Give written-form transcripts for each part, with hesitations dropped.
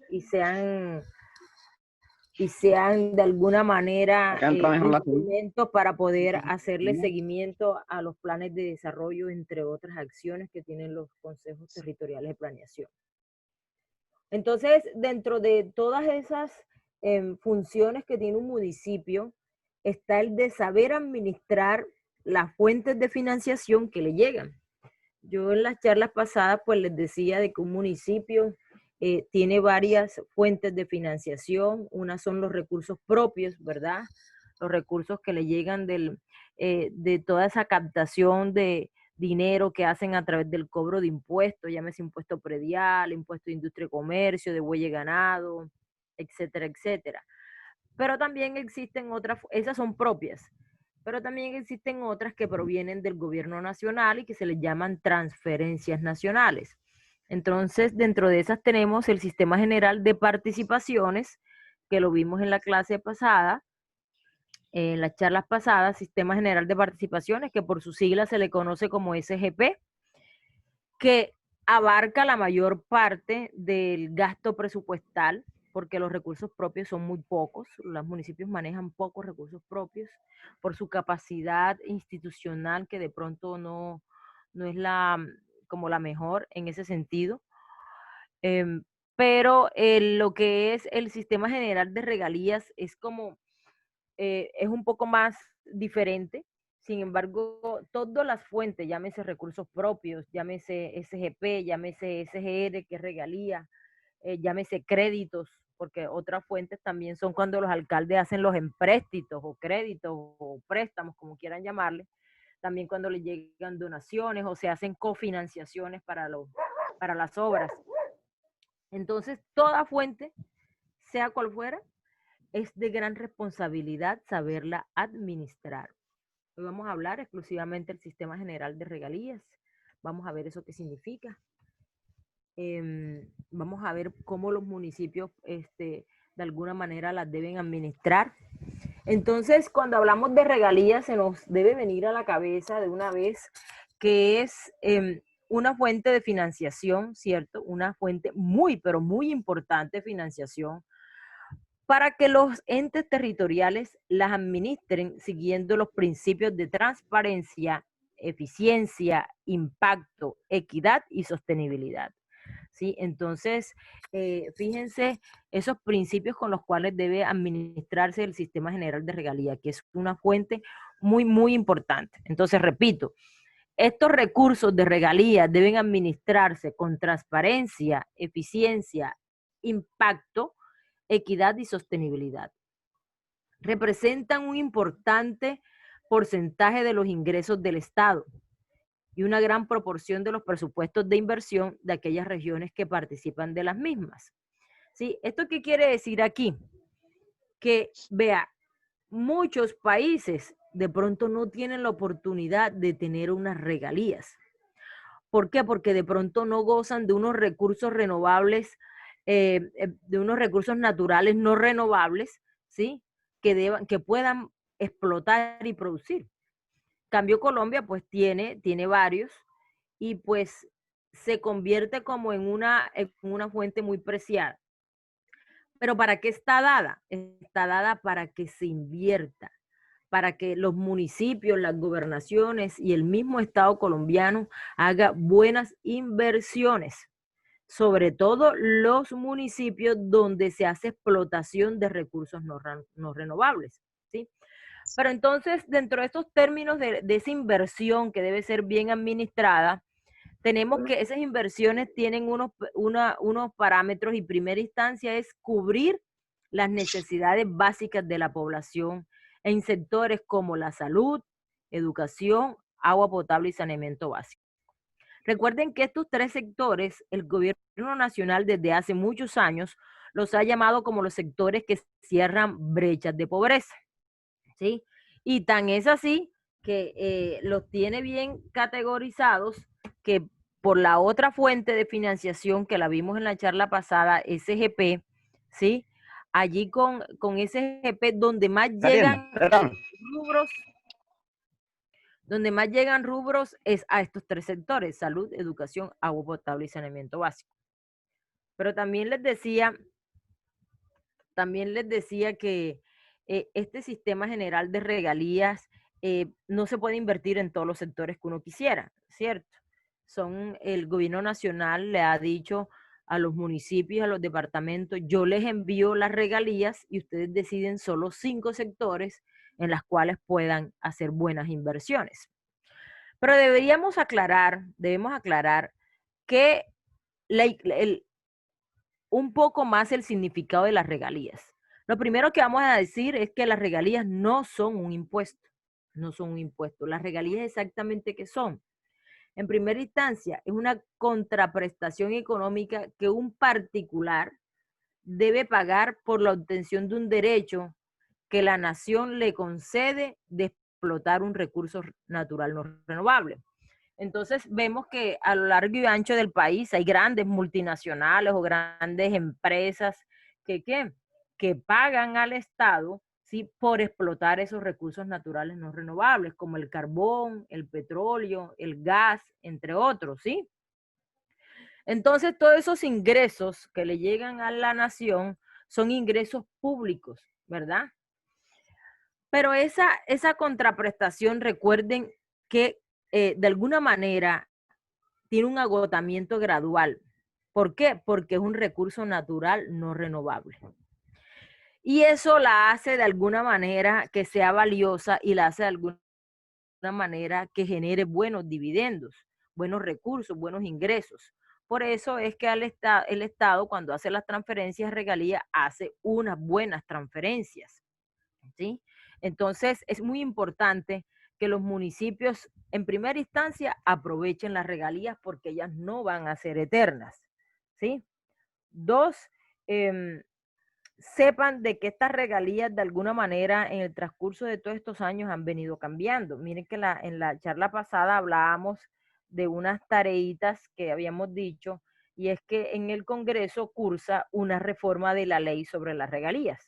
y sean de alguna manera Acá entra mejor la señal. instrumentos para poder hacerle seguimiento a los planes de desarrollo, entre otras acciones que tienen los consejos territoriales de planeación. Entonces, dentro de todas esas funciones que tiene un municipio, está el de saber administrar las fuentes de financiación que le llegan. Yo en las charlas pasadas pues les decía de que un municipio tiene varias fuentes de financiación. Una son los recursos propios, ¿verdad? Los recursos que le llegan de toda esa captación de dinero que hacen a través del cobro de impuestos, llámese impuesto predial, impuesto de industria y comercio, de buey y ganado, etcétera, etcétera. Pero también existen otras, esas son propias, pero también existen otras que provienen del gobierno nacional y que se les llaman transferencias nacionales. Entonces, dentro de esas tenemos el Sistema General de Participaciones, que lo vimos en la clase pasada, en las charlas pasadas, Sistema General de Participaciones, que por su sigla se le conoce como SGP, que abarca la mayor parte del gasto presupuestal, porque los recursos propios son muy pocos, los municipios manejan pocos recursos propios por su capacidad institucional que de pronto no es como la mejor en ese sentido. Pero lo que es el sistema general de regalías es como es un poco más diferente. Sin embargo, todas las fuentes, llámese recursos propios, llámese SGP, llámese SGR, que es regalía, llámese créditos, porque otras fuentes también son cuando los alcaldes hacen los empréstitos o créditos o préstamos, como quieran llamarle, también cuando les llegan donaciones o se hacen cofinanciaciones para las obras. Entonces, toda fuente, sea cual fuera, es de gran responsabilidad saberla administrar. Hoy vamos a hablar exclusivamente del Sistema General de Regalías. Vamos a ver eso qué significa. Vamos a ver cómo los municipios de alguna manera las deben administrar. Entonces, cuando hablamos de regalías, se nos debe venir a la cabeza de una vez que es una fuente de financiación, ¿cierto? Una fuente muy, pero muy importante de financiación para que los entes territoriales las administren siguiendo los principios de transparencia, eficiencia, impacto, equidad y sostenibilidad. ¿Sí? Entonces, fíjense esos principios con los cuales debe administrarse el Sistema General de Regalía, que es una fuente muy, muy importante. Entonces, repito, estos recursos de regalía deben administrarse con transparencia, eficiencia, impacto, equidad y sostenibilidad. Representan un importante porcentaje de los ingresos del Estado y una gran proporción de los presupuestos de inversión de aquellas regiones que participan de las mismas. ¿Sí? ¿Esto qué quiere decir aquí? Que, vea, muchos países de pronto no tienen la oportunidad de tener unas regalías. ¿Por qué? Porque de pronto no gozan de unos recursos renovables, de unos recursos naturales no renovables, ¿sí? Que puedan explotar y producir. Cambio Colombia, pues tiene varios y pues se convierte como en una fuente muy preciada. Pero ¿para qué está dada? Está dada para que se invierta, para que los municipios, las gobernaciones y el mismo Estado colombiano haga buenas inversiones, sobre todo los municipios donde se hace explotación de recursos no renovables, ¿sí? Pero entonces, dentro de estos términos de esa inversión que debe ser bien administrada, tenemos que esas inversiones tienen unos parámetros y primera instancia es cubrir las necesidades básicas de la población en sectores como la salud, educación, agua potable y saneamiento básico. Recuerden que estos tres sectores, el gobierno nacional desde hace muchos años los ha llamado como los sectores que cierran brechas de pobreza, ¿sí? Y tan es así que los tiene bien categorizados que por la otra fuente de financiación que la vimos en la charla pasada, SGP, ¿sí? Allí con SGP donde más llegan rubros, es a estos tres sectores, salud, educación, agua potable y saneamiento básico. Pero también les decía también les decía que este sistema general de regalías no se puede invertir en todos los sectores que uno quisiera, ¿cierto? El gobierno nacional le ha dicho a los municipios, a los departamentos, yo les envío las regalías y ustedes deciden solo 5 sectores en las cuales puedan hacer buenas inversiones. Pero debemos aclarar que un poco más el significado de las regalías. Lo primero que vamos a decir es que las regalías no son un impuesto, no son un impuesto. Las regalías exactamente qué son. En primera instancia, es una contraprestación económica que un particular debe pagar por la obtención de un derecho que la nación le concede de explotar un recurso natural no renovable. Entonces vemos que a lo largo y ancho del país hay grandes multinacionales o grandes empresas que, que pagan al Estado, ¿sí?, por explotar esos recursos naturales no renovables, como el carbón, el petróleo, el gas, entre otros, ¿sí? Entonces todos esos ingresos que le llegan a la nación son ingresos públicos, ¿verdad? Pero esa contraprestación, recuerden que de alguna manera tiene un agotamiento gradual. ¿Por qué? Porque es un recurso natural no renovable. Y eso la hace de alguna manera que sea valiosa y la hace de alguna manera que genere buenos dividendos, buenos recursos, buenos ingresos. Por eso es que el Estado, cuando hace las transferencias de regalía, hace unas buenas transferencias, ¿sí? Entonces, es muy importante que los municipios, en primera instancia, aprovechen las regalías porque ellas no van a ser eternas, ¿sí? Dos, eh, sepan de que estas regalías de alguna manera en el transcurso de todos estos años han venido cambiando. Miren que en la charla pasada hablábamos de unas tareitas que habíamos dicho, y es que en el Congreso cursa una reforma de la ley sobre las regalías.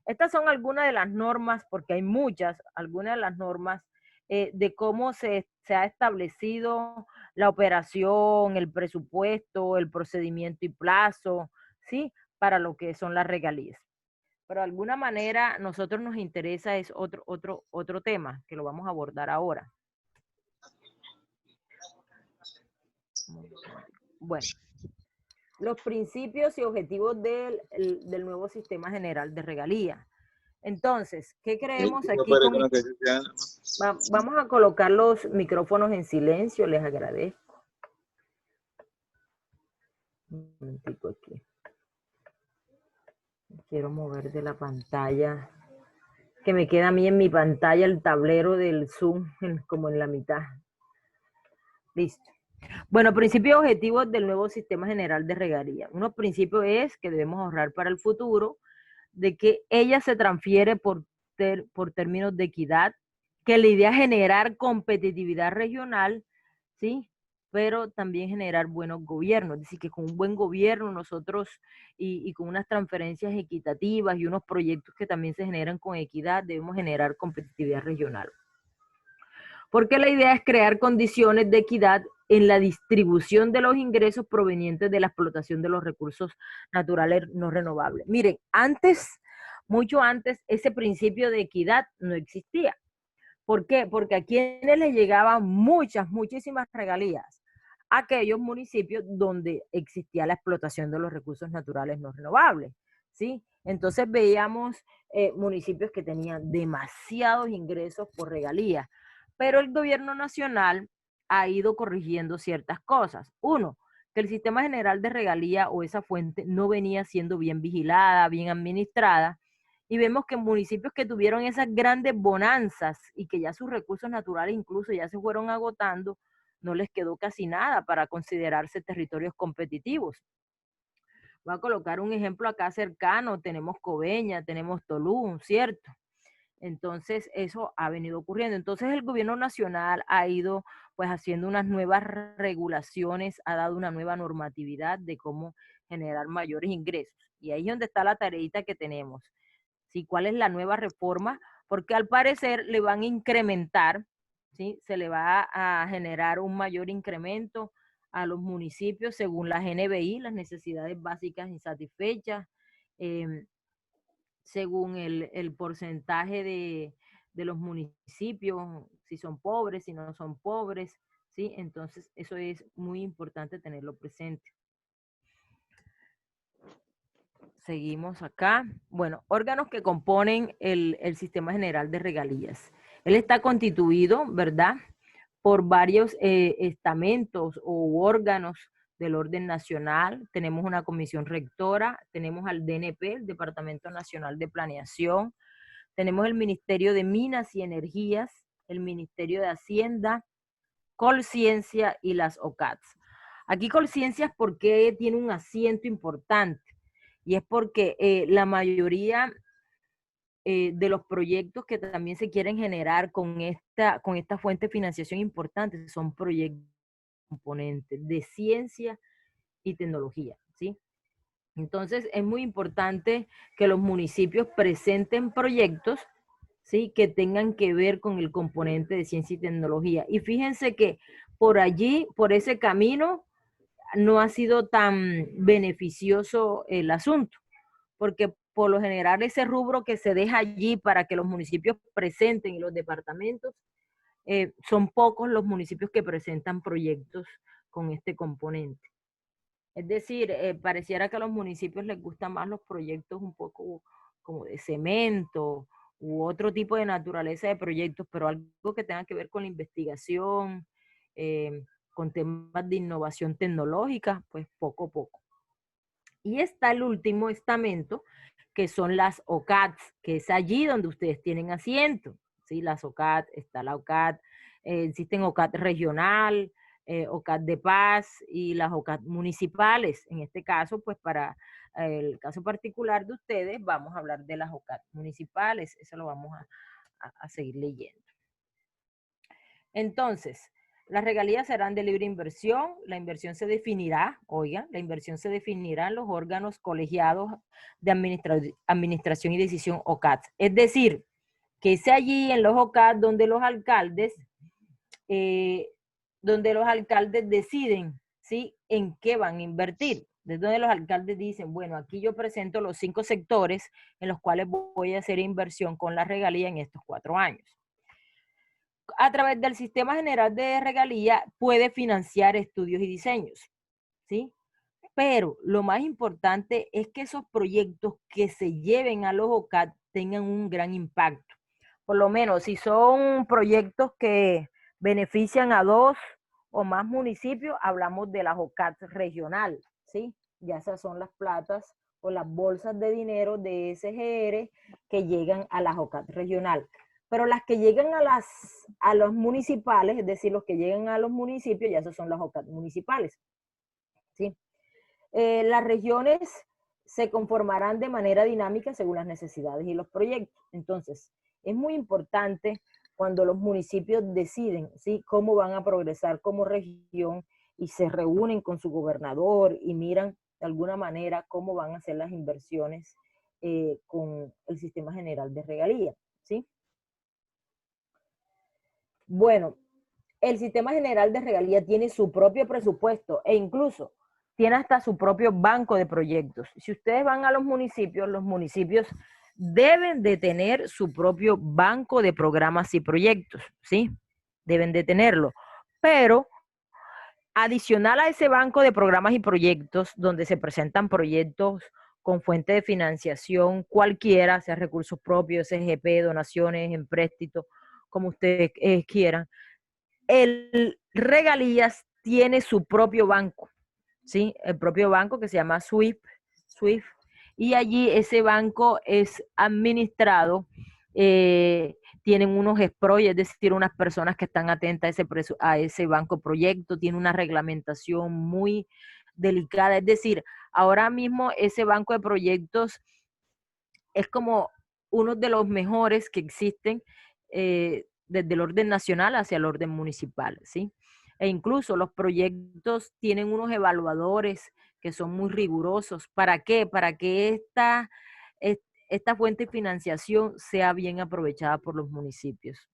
Estas son algunas de las normas, porque hay muchas, algunas de las normas de cómo se ha establecido la operación, el presupuesto, el procedimiento y plazo, ¿sí?, para lo que son las regalías. Pero de alguna manera nosotros nos interesa es otro tema que lo vamos a abordar ahora. Bueno, los principios y objetivos del nuevo sistema general de regalía. Entonces, ¿qué creemos aquí? Vamos a colocar los micrófonos en silencio, les agradezco. Un momentico aquí. Quiero mover de la pantalla, que me queda a mí en mi pantalla el tablero del Zoom como en la mitad. Listo. Bueno, principios y objetivos del nuevo sistema general de regalía. Uno principio es que debemos ahorrar para el futuro, de que ella se transfiere por términos de equidad, que la idea es generar competitividad regional, ¿sí?, pero también generar buenos gobiernos. Es decir, que con un buen gobierno nosotros y con unas transferencias equitativas y unos proyectos que también se generan con equidad, debemos generar competitividad regional. Porque la idea es crear condiciones de equidad en la distribución de los ingresos provenientes de la explotación de los recursos naturales no renovables. Miren, mucho antes, ese principio de equidad no existía. ¿Por qué? Porque a quienes les llegaban muchísimas regalías, a aquellos municipios donde existía la explotación de los recursos naturales no renovables, ¿sí? Entonces veíamos municipios que tenían demasiados ingresos por regalías, pero el gobierno nacional ha ido corrigiendo ciertas cosas. Uno, que el sistema general de regalía o esa fuente no venía siendo bien vigilada, bien administrada, y vemos que municipios que tuvieron esas grandes bonanzas y que ya sus recursos naturales incluso ya se fueron agotando, no les quedó casi nada para considerarse territorios competitivos. Voy a colocar un ejemplo acá cercano, tenemos Coveñas, tenemos Tulum, ¿cierto? Entonces eso ha venido ocurriendo. Entonces el gobierno nacional ha ido pues haciendo unas nuevas regulaciones, ha dado una nueva normatividad de cómo generar mayores ingresos. Y ahí es donde está la tareita que tenemos. ¿Sí? ¿Cuál es la nueva reforma? Porque al parecer le van a incrementar, ¿sí?, se le va a generar un mayor incremento a los municipios según la GNBI, las necesidades básicas insatisfechas, según el porcentaje de los municipios, si son pobres, si no son pobres, ¿sí? Entonces, eso es muy importante tenerlo presente. Seguimos acá. Bueno, órganos que componen el Sistema General de Regalías. Él está constituido, ¿verdad?, por varios estamentos u órganos del orden nacional. Tenemos una comisión rectora, tenemos al DNP, el Departamento Nacional de Planeación, tenemos el Ministerio de Minas y Energías, el Ministerio de Hacienda, Colciencia y las OCATs. Aquí Colciencia es porque tiene un asiento importante, y es porque la mayoría de los proyectos que también se quieren generar con esta fuente de financiación importante son proyectos componentes de ciencia y tecnología, ¿sí? Entonces es muy importante que los municipios presenten proyectos, ¿sí?, que tengan que ver con el componente de ciencia y tecnología. Y fíjense que por allí, por ese camino, no ha sido tan beneficioso el asunto, porque por lo general ese rubro que se deja allí para que los municipios presenten y los departamentos, son pocos los municipios que presentan proyectos con este componente. Es decir, pareciera que a los municipios les gustan más los proyectos un poco como de cemento u otro tipo de naturaleza de proyectos, pero algo que tenga que ver con la investigación, con temas de innovación tecnológica, pues poco a poco. Y está el último estamento, que son las OCATs, que es allí donde ustedes tienen asiento, ¿sí? Las OCAT, está la OCAT, existen OCAT regional, OCAT de paz y las OCAT municipales. En este caso, pues para el caso particular de ustedes, vamos a hablar de las OCAT municipales, eso lo vamos a seguir leyendo. Entonces, las regalías serán de libre inversión, la inversión se definirá, oigan, la inversión se definirá en los órganos colegiados de administración y decisión OCAT. Es decir, que es allí en los OCAT eh, donde los alcaldes deciden, ¿sí?, en qué van a invertir. Desde donde los alcaldes dicen, bueno, aquí yo presento los 5 sectores en los cuales voy a hacer inversión con la regalía en estos 4 años. A través del Sistema General de Regalía puede financiar estudios y diseños, ¿sí? Pero lo más importante es que esos proyectos que se lleven a los OCAT tengan un gran impacto. Por lo menos si son proyectos que benefician a 2 o más municipios, hablamos de las OCAT regional, ¿sí? Ya esas son las platas o las bolsas de dinero de SGR que llegan a las OCAT regional. Pero las que llegan a los municipales, es decir, los que llegan a los municipios, ya esas son las OCAT municipales, ¿sí? Las regiones se conformarán de manera dinámica según las necesidades y los proyectos. Entonces, es muy importante cuando los municipios deciden, ¿sí?, cómo van a progresar como región y se reúnen con su gobernador y miran de alguna manera cómo van a hacer las inversiones con el Sistema General de Regalía, ¿sí? Bueno, el Sistema General de Regalía tiene su propio presupuesto e incluso tiene hasta su propio banco de proyectos. Si ustedes van a los municipios deben de tener su propio banco de programas y proyectos, ¿sí? Deben de tenerlo. Pero adicional a ese banco de programas y proyectos, donde se presentan proyectos con fuente de financiación cualquiera, sea recursos propios, SGP, donaciones, empréstitos, como ustedes quieran, el Regalías tiene su propio banco, ¿sí? El propio banco que se llama SWIFT, y allí ese banco es administrado, tienen unos SPROY, es decir, unas personas que están atentas a ese banco proyecto, tiene una reglamentación muy delicada, es decir, ahora mismo ese banco de proyectos es como uno de los mejores que existen desde el orden nacional hacia el orden municipal, ¿sí? E incluso los proyectos tienen unos evaluadores que son muy rigurosos. ¿Para qué? Para que esta fuente de financiación sea bien aprovechada por los municipios.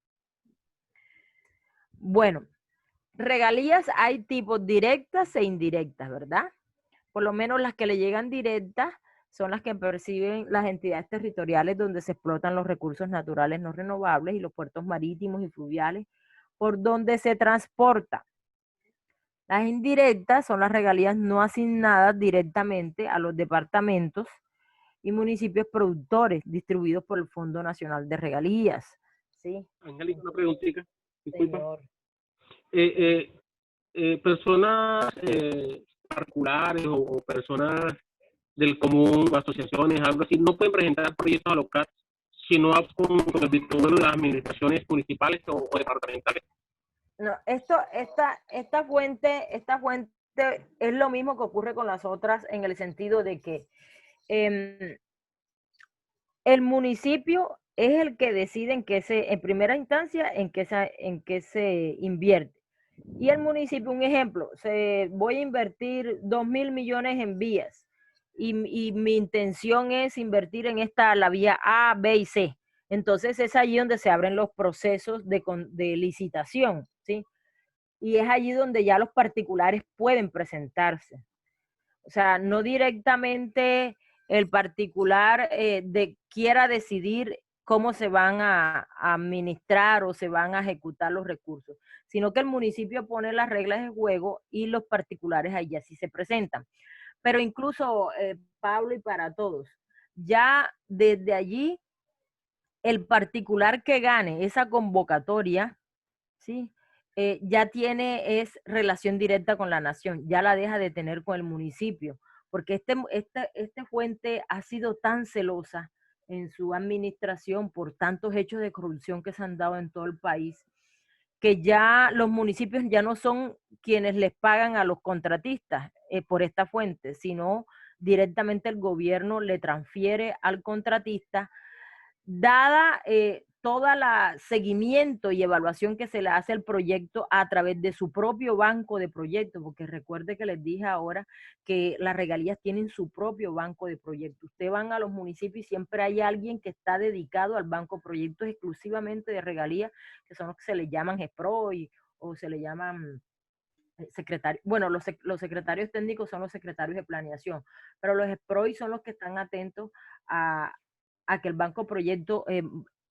Bueno, regalías hay tipos directas e indirectas, ¿verdad? Por lo menos las que le llegan directas son las que perciben las entidades territoriales donde se explotan los recursos naturales no renovables y los puertos marítimos y fluviales por donde se transporta. Las indirectas son las regalías no asignadas directamente a los departamentos y municipios productores distribuidos por el Fondo Nacional de Regalías. ¿Sí? Angélica, una preguntita, disculpa. Señor. Personas particulares o personas del común, asociaciones, algo así, no pueden presentar proyectos a local, sino con el visto bueno de las administraciones municipales o departamentales. No, esta fuente es lo mismo que ocurre con las otras en el sentido de que el municipio es el que decide en primera instancia, en qué se invierte. Y el municipio, un ejemplo, voy a invertir 2.000 millones en vías y mi intención es invertir en la vía A, B y C. Entonces es allí donde se abren los procesos de licitación, ¿sí? Y es allí donde ya los particulares pueden presentarse. O sea, no directamente el particular quiera decidir cómo se van a administrar o se van a ejecutar los recursos, sino que el municipio pone las reglas de juego y los particulares ahí así se presentan. Pero incluso, Pablo, y para todos, ya desde allí, el particular que gane esa convocatoria, ¿sí? Ya es relación directa con la nación, ya la deja de tener con el municipio, porque este fuente ha sido tan celosa en su administración por tantos hechos de corrupción que se han dado en todo el país, que ya los municipios ya no son quienes les pagan a los contratistas por esta fuente, sino directamente el gobierno le transfiere al contratista, dada toda la seguimiento y evaluación que se le hace al proyecto a través de su propio banco de proyectos, porque recuerde que les dije ahora que las regalías tienen su propio banco de proyectos. Ustedes van a los municipios y siempre hay alguien que está dedicado al banco de proyectos exclusivamente de regalías, que son los que se le llaman GESPROI o se le llaman secretarios. Bueno, los secretarios técnicos son los secretarios de planeación, pero los GESPROI son los que están atentos a que el banco proyecto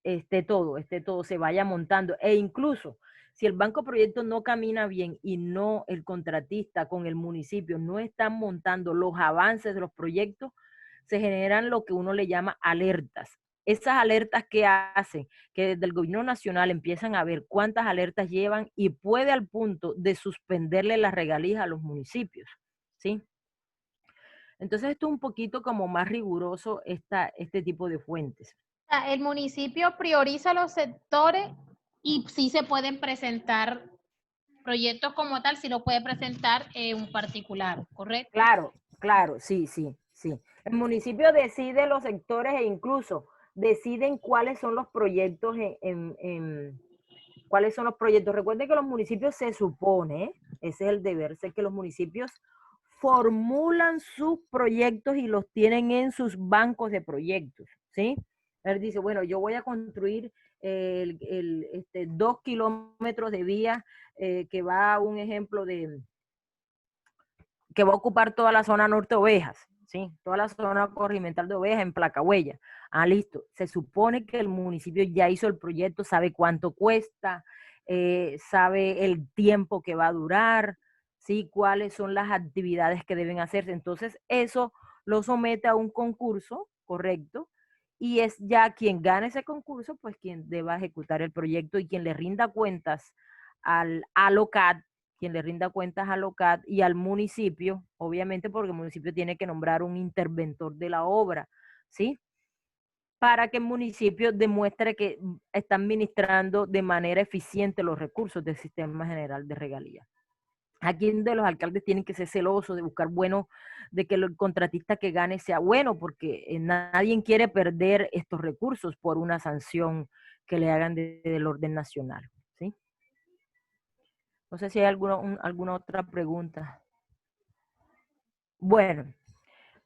esté todo, se vaya montando. E incluso, si el banco proyecto no camina bien y no el contratista con el municipio no están montando los avances de los proyectos, se generan lo que uno le llama alertas. Esas alertas que hacen que desde el gobierno nacional empiezan a ver cuántas alertas llevan y puede al punto de suspenderle las regalías a los municipios, ¿sí? Entonces esto es un poquito como más riguroso este tipo de fuentes. El municipio prioriza los sectores y sí se pueden presentar proyectos como tal, sí lo puede presentar un particular, ¿correcto? Claro, sí. El municipio decide los sectores e incluso deciden cuáles son los proyectos cuáles son los proyectos. Recuerden que los municipios se supone, ese es el deber, sé que los municipios formulan sus proyectos y los tienen en sus bancos de proyectos, ¿sí? Él dice, bueno, yo voy a construir 2 kilómetros de vía que va a un ejemplo que va a ocupar toda la zona norte de Ovejas, ¿sí? Toda la zona corrimental de Ovejas en Placahuella. Ah, listo. Se supone que el municipio ya hizo el proyecto, sabe cuánto cuesta, sabe el tiempo que va a durar, ¿sí? Cuáles son las actividades que deben hacerse. Entonces, eso lo somete a un concurso, ¿correcto? Y es ya quien gane ese concurso, pues quien deba ejecutar el proyecto y quien le rinda cuentas al ALOCAT, quien le rinda cuentas al OCAT y al municipio, obviamente porque el municipio tiene que nombrar un interventor de la obra, ¿sí? Para que el municipio demuestre que está administrando de manera eficiente los recursos del Sistema General de Regalías. Aquí de los alcaldes tienen que ser celosos de buscar de que el contratista que gane sea bueno, porque nadie quiere perder estos recursos por una sanción que le hagan del orden nacional, ¿sí? No sé si hay alguna otra pregunta. Bueno,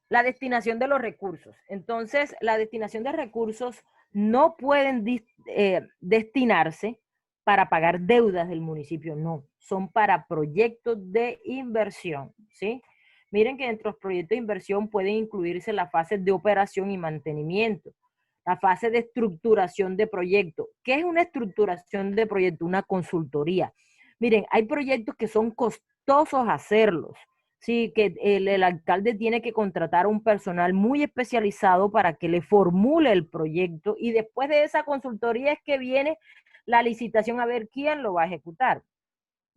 la destinación de los recursos. Entonces, la destinación de recursos no pueden destinarse para pagar deudas del municipio, no. Son para proyectos de inversión, ¿sí? Miren que dentro de los proyectos de inversión pueden incluirse las fases de operación y mantenimiento, la fase de estructuración de proyecto. ¿Qué es una estructuración de proyecto? Una consultoría. Miren, hay proyectos que son costosos hacerlos. Sí, que el alcalde tiene que contratar a un personal muy especializado para que le formule el proyecto y después de esa consultoría es que viene la licitación a ver quién lo va a ejecutar.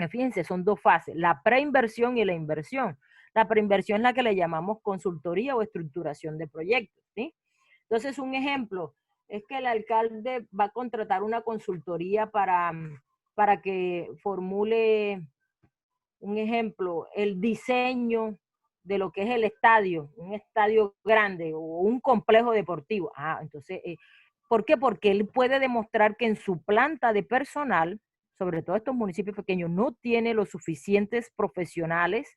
Fíjense, son dos fases, la preinversión y la inversión. La preinversión es la que le llamamos consultoría o estructuración de proyectos, ¿sí? Entonces, un ejemplo es que el alcalde va a contratar una consultoría para que formule, un ejemplo, el diseño de lo que es el estadio, un estadio grande o un complejo deportivo. Entonces, ¿por qué? Porque él puede demostrar que en su planta de personal, sobre todo estos municipios pequeños, no tiene los suficientes profesionales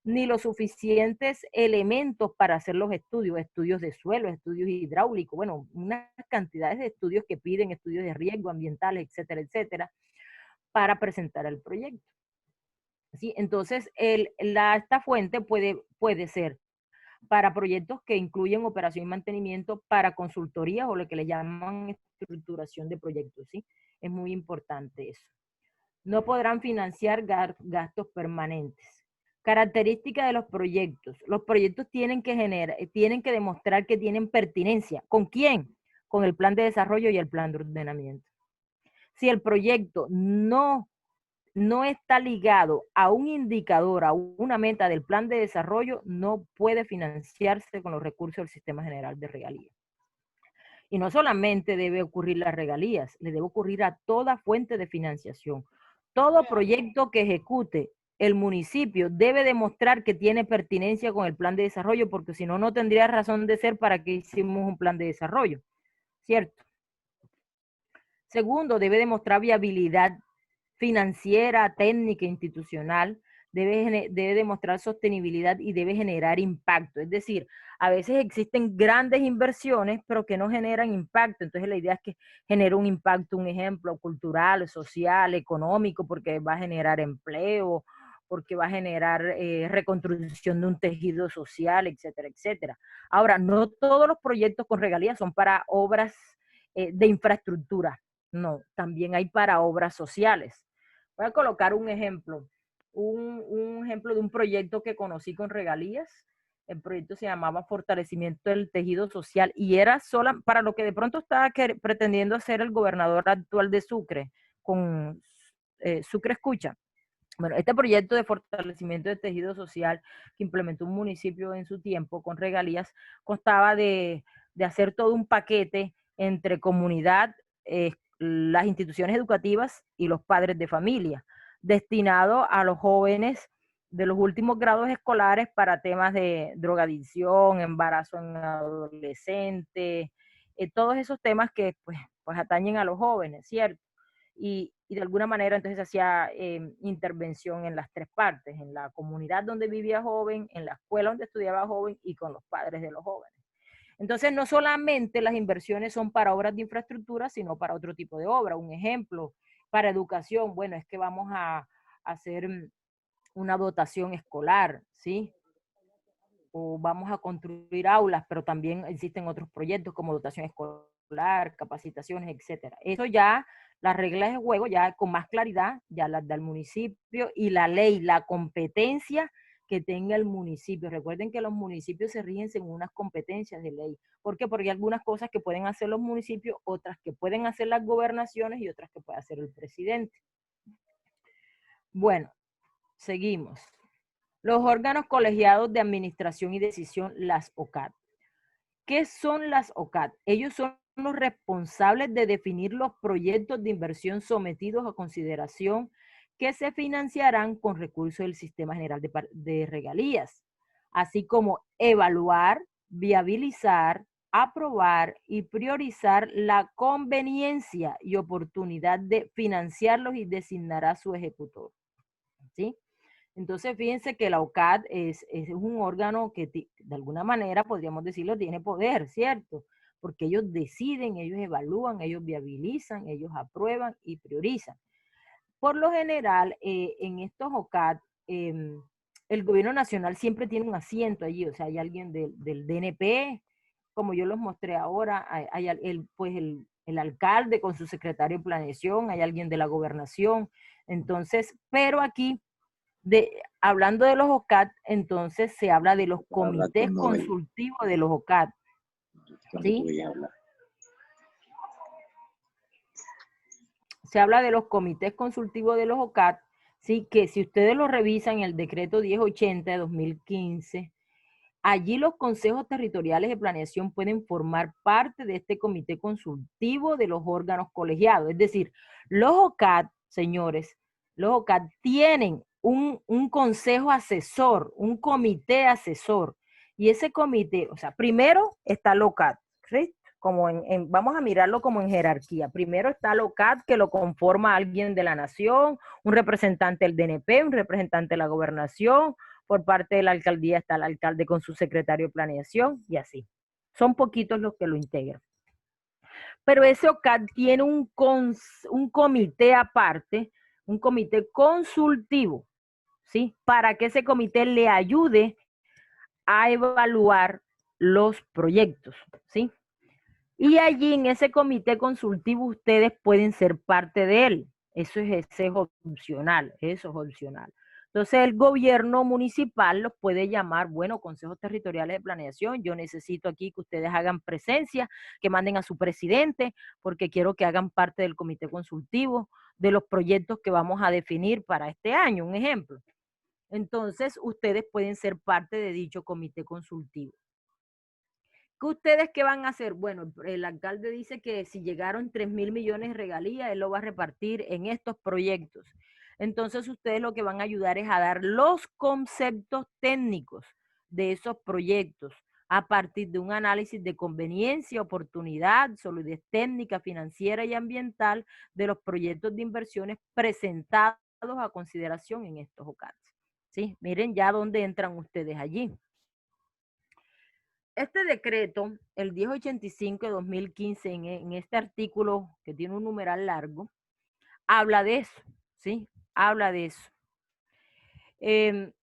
ni los suficientes elementos para hacer los estudios, estudios de suelo, estudios hidráulicos, bueno, unas cantidades de estudios que piden, estudios de riesgo ambientales, etcétera, etcétera, para presentar el proyecto. ¿Sí? Entonces, esta fuente puede ser para proyectos que incluyen operación y mantenimiento, para consultorías o lo que le llaman estructuración de proyectos, ¿sí? Es muy importante eso. No podrán financiar gastos permanentes. Característica de los proyectos. Los proyectos tienen que demostrar que tienen pertinencia. ¿Con quién? Con el plan de desarrollo y el plan de ordenamiento. Si el proyecto no está ligado a un indicador, a una meta del plan de desarrollo, no puede financiarse con los recursos del Sistema General de Regalías. Y no solamente debe ocurrir las regalías, le debe ocurrir a toda fuente de financiación. Todo proyecto que ejecute el municipio debe demostrar que tiene pertinencia con el plan de desarrollo, porque si no, no tendría razón de ser para que hicimos un plan de desarrollo, ¿cierto? Segundo, debe demostrar viabilidad financiera, técnica, institucional, debe demostrar sostenibilidad y debe generar impacto. Es decir, a veces existen grandes inversiones, pero que no generan impacto. Entonces la idea es que genere un impacto, un ejemplo, cultural, social, económico, porque va a generar empleo, porque va a generar reconstrucción de un tejido social, etcétera, etcétera. Ahora, no todos los proyectos con regalías son para obras de infraestructura. No, también hay para obras sociales. Voy a colocar un ejemplo de un proyecto que conocí con regalías. El proyecto se llamaba Fortalecimiento del Tejido Social y era sola para lo que de pronto estaba pretendiendo hacer el gobernador actual de Sucre, con Sucre Escucha. Bueno, este proyecto de fortalecimiento del tejido social que implementó un municipio en su tiempo con regalías constaba de hacer todo un paquete entre comunidad, las instituciones educativas y los padres de familia, destinado a los jóvenes de los últimos grados escolares para temas de drogadicción, embarazo en adolescentes, todos esos temas que pues atañen a los jóvenes, ¿cierto? Y de alguna manera entonces hacía intervención en las tres partes, en la comunidad donde vivía joven, en la escuela donde estudiaba joven y con los padres de los jóvenes. Entonces, no solamente las inversiones son para obras de infraestructura, sino para otro tipo de obra. Un ejemplo, para educación, bueno, es que vamos a hacer una dotación escolar, ¿sí? O vamos a construir aulas, pero también existen otros proyectos como dotación escolar, capacitaciones, etcétera. Eso ya, las reglas de juego, ya con más claridad, ya las da el municipio y la ley, la competencia que tenga el municipio. Recuerden que los municipios se rigen según unas competencias de ley. ¿Por qué? Porque hay algunas cosas que pueden hacer los municipios, otras que pueden hacer las gobernaciones y otras que puede hacer el presidente. Bueno, seguimos. Los órganos colegiados de administración y decisión, las OCAD. ¿Qué son las OCAD? Ellos son los responsables de definir los proyectos de inversión sometidos a consideración que se financiarán con recursos del Sistema General de Regalías, así como evaluar, viabilizar, aprobar y priorizar la conveniencia y oportunidad de financiarlos y designará a su ejecutor, ¿sí? Entonces, fíjense que la OCAD es un órgano que de alguna manera, podríamos decirlo, tiene poder, ¿cierto? Porque ellos deciden, ellos evalúan, ellos viabilizan, ellos aprueban y priorizan. Por lo general, en estos OCAD, el gobierno nacional siempre tiene un asiento allí, o sea, hay alguien del DNP, como yo los mostré ahora, hay el alcalde con su secretario de planeación, hay alguien de la gobernación, entonces, pero aquí, hablando de los OCAT, entonces se habla de los comités consultivos de los OCAT, ¿sí? Se habla de los comités consultivos de los OCAT, ¿sí? Que si ustedes lo revisan en el decreto 1080 de 2015, allí los consejos territoriales de planeación pueden formar parte de este comité consultivo de los órganos colegiados. Es decir, los OCAT, señores, los OCAT tienen un consejo asesor, un comité asesor. Y ese comité, o sea, primero está el OCAT, ¿sí? Como vamos a mirarlo como en jerarquía. Primero está el OCAT, que lo conforma alguien de la nación, un representante del DNP, un representante de la gobernación. Por parte de la alcaldía está el alcalde con su secretario de planeación y así. Son poquitos los que lo integran. Pero ese OCAT tiene un comité aparte, un comité consultivo, ¿sí? Para que ese comité le ayude a evaluar los proyectos, ¿sí? Y allí en ese comité consultivo ustedes pueden ser parte de él. Eso es opcional, eso es opcional. Entonces el gobierno municipal los puede llamar, bueno, consejos territoriales de planeación, yo necesito aquí que ustedes hagan presencia, que manden a su presidente, porque quiero que hagan parte del comité consultivo de los proyectos que vamos a definir para este año, un ejemplo. Entonces ustedes pueden ser parte de dicho comité consultivo. ¿Ustedes qué van a hacer? Bueno, el alcalde dice que si llegaron 3.000 millones de regalías, él lo va a repartir en estos proyectos. Entonces ustedes lo que van a ayudar es a dar los conceptos técnicos de esos proyectos a partir de un análisis de conveniencia, oportunidad, solidez técnica, financiera y ambiental de los proyectos de inversiones presentados a consideración en estos OCAT. ¿Sí? Miren ya dónde entran ustedes allí. Este decreto, el 1085 de 2015, en este artículo que tiene un numeral largo, habla de eso, ¿sí? Habla de eso. En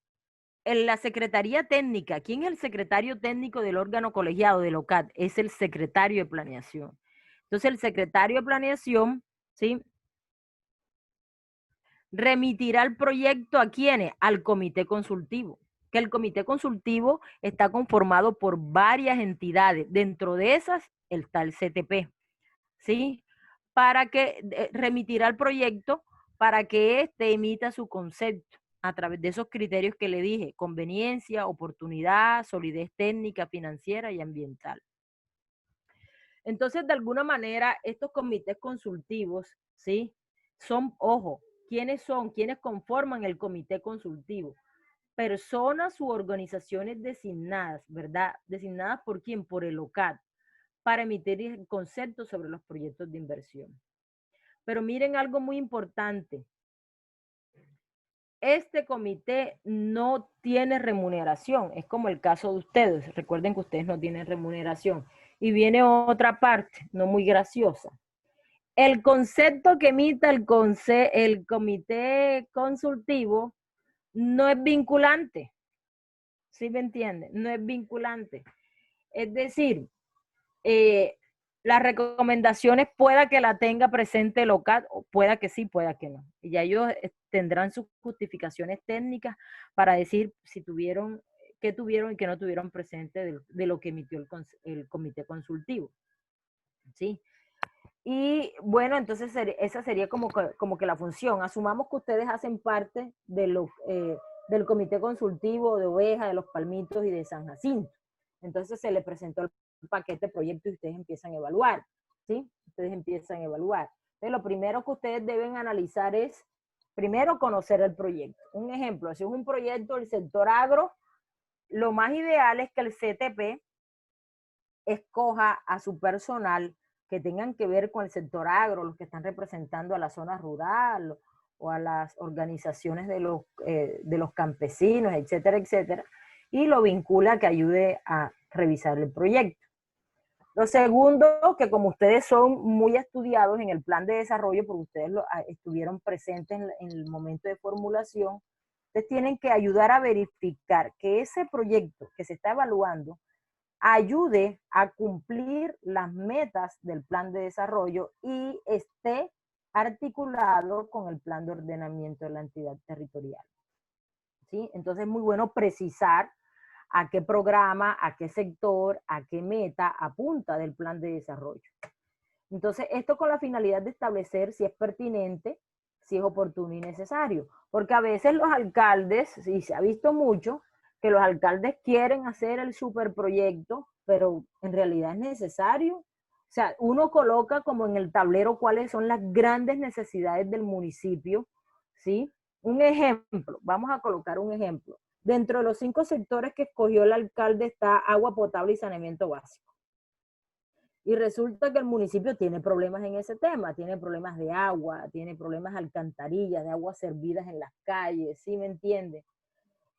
la Secretaría Técnica, ¿quién es el secretario técnico del órgano colegiado del OCAT? Es el secretario de planeación. Entonces, el secretario de planeación, ¿sí? Remitirá el proyecto ¿a quiénes? Al comité consultivo. Que el comité consultivo está conformado por varias entidades. Dentro de esas está el CTP, ¿sí? Para que remitirá el proyecto para que éste emita su concepto a través de esos criterios que le dije: conveniencia, oportunidad, solidez técnica, financiera y ambiental. Entonces, de alguna manera, estos comités consultivos, ¿sí? Son, ojo, ¿quiénes son? ¿Quiénes conforman el comité consultivo? Personas u organizaciones designadas, ¿verdad? ¿Designadas por quién? Por el OCAT, para emitir conceptos sobre los proyectos de inversión. Pero miren algo muy importante. Este comité no tiene remuneración, es como el caso de ustedes. Recuerden que ustedes no tienen remuneración. Y viene otra parte, no muy graciosa. El concepto que emita el comité consultivo no es vinculante. ¿Sí me entienden? No es vinculante. Es decir, las recomendaciones pueda que la tenga presente el OCAT, o pueda que sí, pueda que no. Y ya ellos tendrán sus justificaciones técnicas para decir si tuvieron, qué tuvieron y qué no tuvieron presente de lo que emitió el comité consultivo. ¿Sí? Y bueno, entonces esa sería como que la función. Asumamos que ustedes hacen parte del comité consultivo de Oveja, de Los Palmitos y de San Jacinto. Entonces se le presentó el paquete de proyectos y ustedes empiezan a evaluar, ¿sí? Ustedes empiezan a evaluar. Entonces lo primero que ustedes deben analizar es, primero, conocer el proyecto. Un ejemplo, si es un proyecto del sector agro, lo más ideal es que el CTP escoja a su personal que tengan que ver con el sector agro, los que están representando a la zona rural o a las organizaciones de los campesinos, etcétera, etcétera, y lo vincula a que ayude a revisar el proyecto. Lo segundo, que como ustedes son muy estudiados en el plan de desarrollo, porque ustedes estuvieron presentes en el momento de formulación, Entonces tienen que ayudar a verificar que ese proyecto que se está evaluando ayude a cumplir las metas del plan de desarrollo y esté articulado con el plan de ordenamiento de la entidad territorial. ¿Sí? Entonces es muy bueno precisar a qué programa, a qué sector, a qué meta apunta del plan de desarrollo. Entonces, esto con la finalidad de establecer si es pertinente, si es oportuno y necesario. Porque a veces los alcaldes, y se ha visto mucho, que los alcaldes quieren hacer el superproyecto, pero en realidad es necesario. O sea, uno coloca como en el tablero cuáles son las grandes necesidades del municipio, ¿sí? Un ejemplo, vamos a colocar un ejemplo. Dentro de los 5 sectores que escogió el alcalde está agua potable y saneamiento básico. Y resulta que el municipio tiene problemas en ese tema, tiene problemas de agua, tiene problemas de alcantarillas, de aguas servidas en las calles, ¿sí me entiende?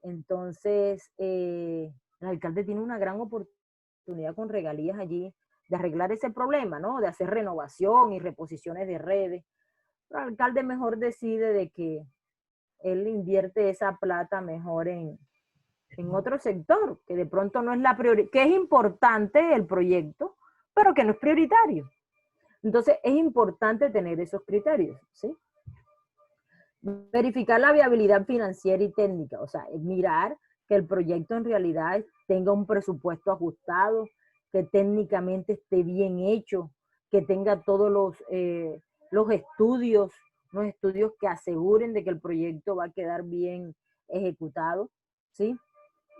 Entonces, el alcalde tiene una gran oportunidad con regalías allí de arreglar ese problema, ¿no? De hacer renovación y reposiciones de redes. Pero el alcalde mejor decide de que él invierte esa plata mejor en otro sector, que de pronto no es la prioridad, que es importante el proyecto, pero que no es prioritario. Entonces, es importante tener esos criterios, ¿sí? Verificar la viabilidad financiera y técnica, o sea, mirar que el proyecto en realidad tenga un presupuesto ajustado, que técnicamente esté bien hecho, que tenga todos los estudios que aseguren de que el proyecto va a quedar bien ejecutado, ¿sí?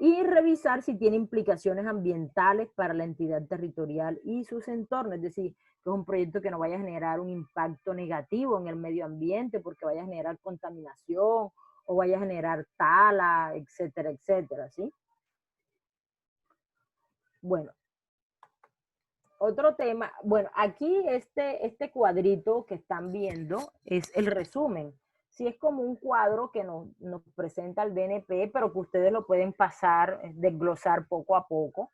Y revisar si tiene implicaciones ambientales para la entidad territorial y sus entornos, es decir, que es un proyecto que no vaya a generar un impacto negativo en el medio ambiente porque vaya a generar contaminación o vaya a generar tala, etcétera, etcétera, ¿sí? Bueno, otro tema, bueno, aquí este cuadrito que están viendo es el resumen. Sí, es como un cuadro que nos presenta el DNP, pero que ustedes lo pueden pasar, desglosar poco a poco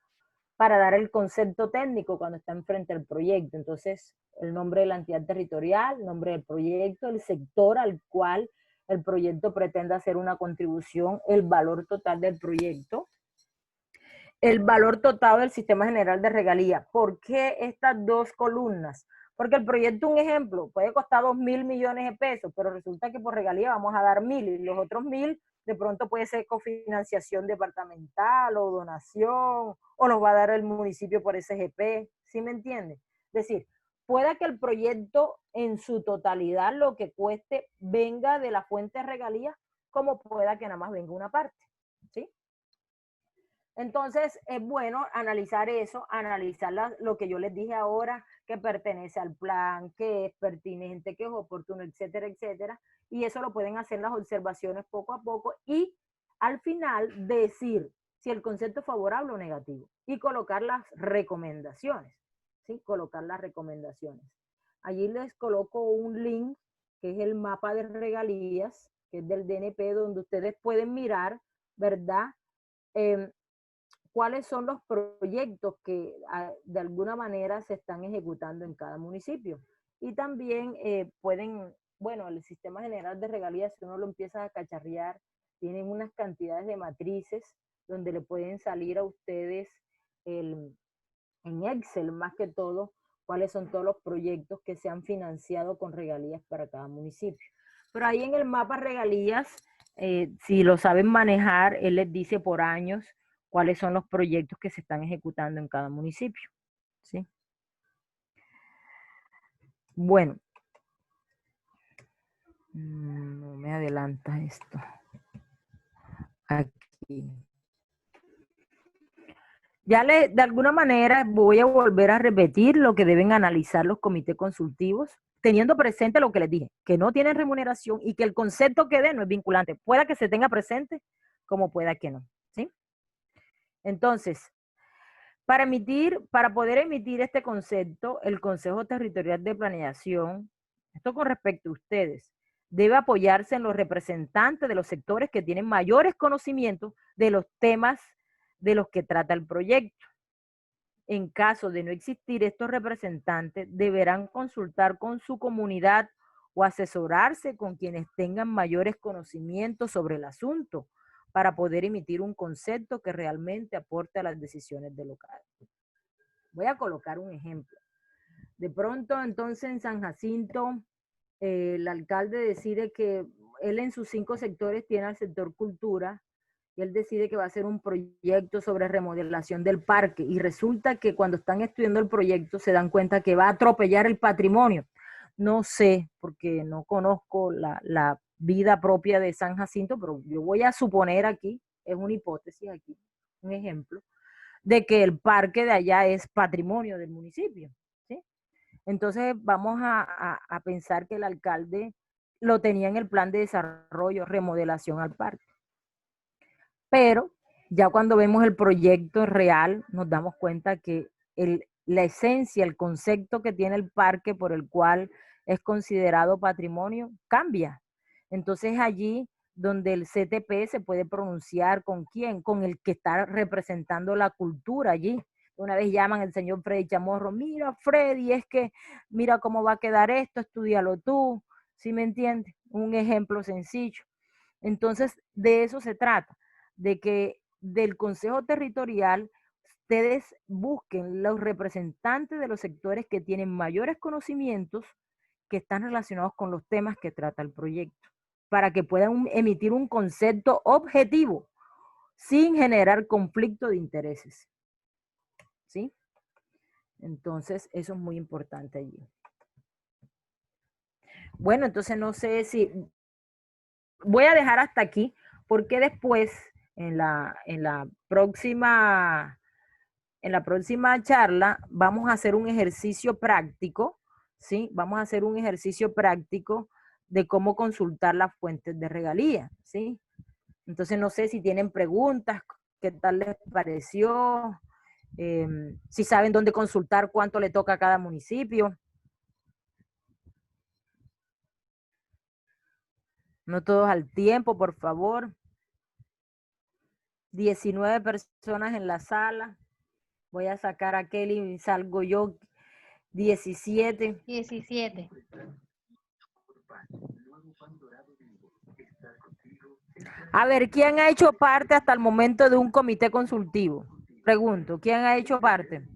para dar el concepto técnico cuando están frente al proyecto. Entonces, el nombre de la entidad territorial, el nombre del proyecto, el sector al cual el proyecto pretende hacer una contribución, el valor total del proyecto, el valor total del sistema general de regalía. ¿Por qué estas 2 columnas? Porque el proyecto, un ejemplo, puede costar 2.000 millones de pesos, pero resulta que por regalía vamos a dar 1.000 y los otros 1.000 de pronto puede ser cofinanciación departamental o donación, o nos va a dar el municipio por SGP, ¿sí me entiende? Es decir, pueda que el proyecto en su totalidad, lo que cueste, venga de la fuente de regalías, como pueda que nada más venga una parte, ¿sí? Entonces, es bueno analizar eso, analizar lo que yo les dije ahora, que pertenece al plan, que es pertinente, que es oportuno, etcétera, etcétera. Y eso lo pueden hacer las observaciones poco a poco y al final decir si el concepto es favorable o negativo y colocar las recomendaciones, ¿sí? Colocar las recomendaciones. Allí les coloco un link que es el mapa de regalías, que es del DNP, donde ustedes pueden mirar, ¿verdad? Cuáles son los proyectos que de alguna manera se están ejecutando en cada municipio. Y también pueden, bueno, el sistema general de regalías, si uno lo empieza a cacharrear, tienen unas cantidades de matrices donde le pueden salir a ustedes en Excel más que todo, cuáles son todos los proyectos que se han financiado con regalías para cada municipio. Pero ahí en el mapa regalías, si lo saben manejar, él les dice por años cuáles son los proyectos que se están ejecutando en cada municipio, ¿sí? Bueno, no me adelanta esto. Aquí. Ya de alguna manera voy a volver a repetir lo que deben analizar los comités consultivos, teniendo presente lo que les dije, que no tienen remuneración y que el concepto que den no es vinculante. Pueda que se tenga presente, como pueda que no, ¿sí? Entonces, para poder emitir este concepto, el Consejo Territorial de Planeación, esto con respecto a ustedes, debe apoyarse en los representantes de los sectores que tienen mayores conocimientos de los temas de los que trata el proyecto. En caso de no existir estos representantes, deberán consultar con su comunidad o asesorarse con quienes tengan mayores conocimientos sobre el asunto para poder emitir un concepto que realmente aporte a las decisiones del local. Voy a colocar un ejemplo. De pronto, entonces, en San Jacinto, el alcalde decide que él en sus 5 sectores tiene al sector cultura, y él decide que va a hacer un proyecto sobre remodelación del parque, y resulta que cuando están estudiando el proyecto se dan cuenta que va a atropellar el patrimonio. No sé, porque no conozco la vida propia de San Jacinto, pero yo voy a suponer aquí, es una hipótesis aquí, un ejemplo, de que el parque de allá es patrimonio del municipio, ¿sí? Entonces vamos a pensar que el alcalde lo tenía en el plan de desarrollo, remodelación al parque. Pero ya cuando vemos el proyecto real, nos damos cuenta que la esencia, el concepto que tiene el parque por el cual es considerado patrimonio, cambia. Entonces allí donde el CTP se puede pronunciar con quién, con el que está representando la cultura allí. Una vez llaman al señor Freddy Chamorro, mira Freddy, es que mira cómo va a quedar esto, estudialo tú, ¿sí me entiendes? Un ejemplo sencillo. Entonces, de eso se trata, de que del Consejo Territorial ustedes busquen los representantes de los sectores que tienen mayores conocimientos que están relacionados con los temas que trata el proyecto, para que puedan emitir un concepto objetivo sin generar conflicto de intereses. ¿Sí? Entonces, eso es muy importante allí. Bueno, entonces no sé si voy a dejar hasta aquí, porque después en la próxima charla vamos a hacer un ejercicio práctico, ¿sí? Vamos a hacer un ejercicio práctico de cómo consultar las fuentes de regalía, ¿sí? Entonces no sé si tienen preguntas, qué tal les pareció, si saben dónde consultar cuánto le toca a cada municipio. No todos al tiempo, por favor. 19 personas en la sala. Voy a sacar a Kelly y salgo yo. 17. 17. A ver, ¿quién ha hecho parte hasta el momento de un comité consultivo? Pregunto, ¿quién ha hecho parte?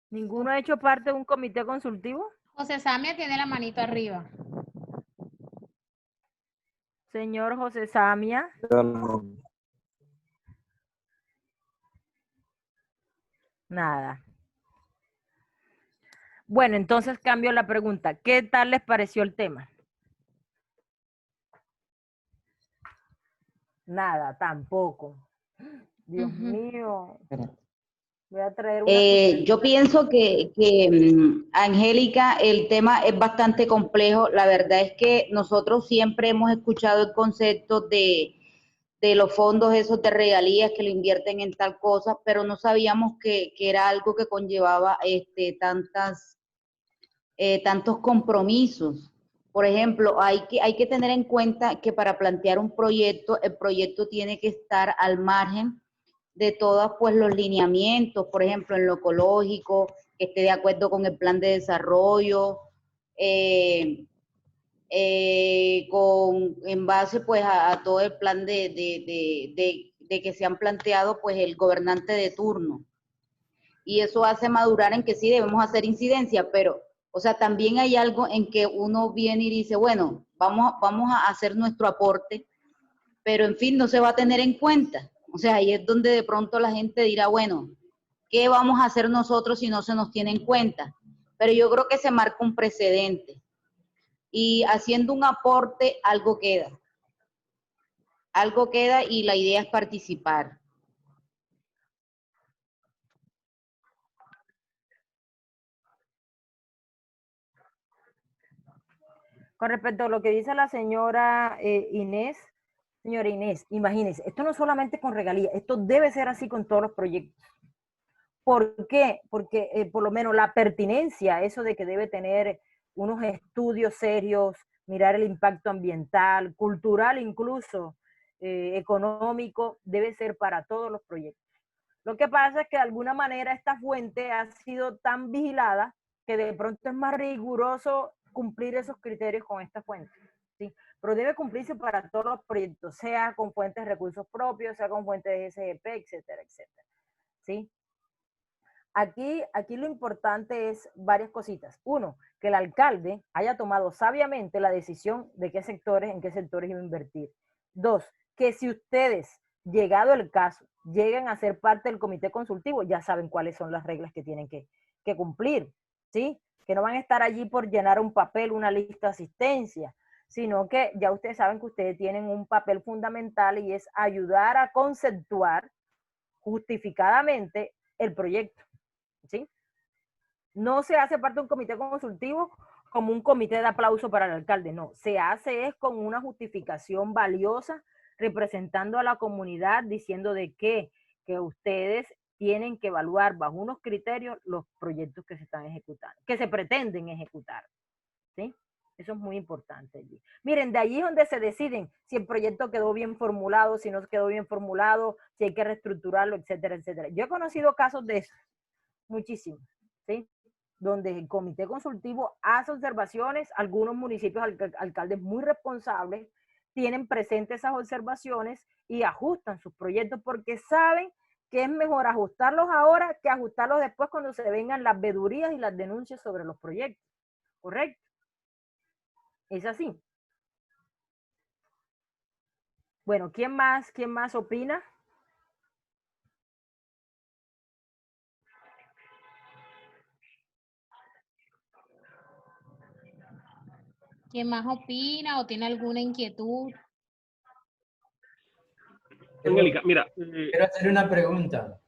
¿Ninguno ha hecho parte de un comité consultivo? José Samia tiene la manito arriba. Señor José Samia. Nada. Bueno, entonces cambio la pregunta. ¿Qué tal les pareció el tema? Nada, tampoco. Dios mío. Voy a traer una Yo pienso Angélica, el tema es bastante complejo. La verdad es que nosotros siempre hemos escuchado el concepto de los fondos esos de regalías que lo invierten en tal cosa, pero no sabíamos que era algo que conllevaba tantos compromisos. Por ejemplo, hay que tener en cuenta que para plantear un proyecto, el proyecto tiene que estar al margen de todos pues los lineamientos, por ejemplo, en lo ecológico, que esté de acuerdo con el plan de desarrollo, en base pues a todo el plan de que se han planteado pues el gobernante de turno. Y eso hace madurar en que sí debemos hacer incidencia, pero, o sea, también hay algo en que uno viene y dice, bueno, vamos a hacer nuestro aporte, pero en fin, no se va a tener en cuenta. O sea, ahí es donde de pronto la gente dirá, bueno, ¿qué vamos a hacer nosotros si no se nos tiene en cuenta? Pero yo creo que se marca un precedente. Y haciendo un aporte, algo queda. Algo queda y la idea es participar. Con respecto a lo que dice la señora Inés, señora Inés, imagínense, esto no solamente con regalías, esto debe ser así con todos los proyectos. ¿Por qué? Porque por lo menos la pertinencia, eso de que debe tener unos estudios serios, mirar el impacto ambiental, cultural incluso, económico, debe ser para todos los proyectos. Lo que pasa es que de alguna manera esta fuente ha sido tan vigilada que de pronto es más riguroso cumplir esos criterios con esta fuente, ¿sí? Pero debe cumplirse para todos los proyectos, sea con fuentes de recursos propios, sea con fuentes de SGP, etcétera, etcétera, ¿sí? Aquí lo importante es varias cositas. Uno, que el alcalde haya tomado sabiamente la decisión de en qué sectores iba a invertir. Dos, que si ustedes, llegado el caso, llegan a ser parte del comité consultivo, ya saben cuáles son las reglas que tienen que cumplir, ¿sí? Que no van a estar allí por llenar un papel, una lista de asistencia, sino que ya ustedes saben que ustedes tienen un papel fundamental y es ayudar a conceptuar justificadamente el proyecto, ¿sí? No se hace parte de un comité consultivo como un comité de aplauso para el alcalde, no, se hace es con una justificación valiosa, representando a la comunidad, diciendo de que ustedes tienen que evaluar bajo unos criterios los proyectos que se están ejecutando, que se pretenden ejecutar, ¿sí? Eso es muy importante allí. Miren, de allí es donde se deciden si el proyecto quedó bien formulado, si no quedó bien formulado, si hay que reestructurarlo, etcétera, etcétera. Yo he conocido casos de eso, muchísimos, ¿sí? Donde el comité consultivo hace observaciones, algunos municipios, alcaldes muy responsables, tienen presentes esas observaciones y ajustan sus proyectos porque saben que es mejor ajustarlos ahora que ajustarlos después cuando se vengan las vedurías y las denuncias sobre los proyectos. ¿Correcto? Es así. Bueno, ¿quién más opina? ¿Quién más opina o tiene alguna inquietud? Angélica, mira. Quiero hacer una pregunta.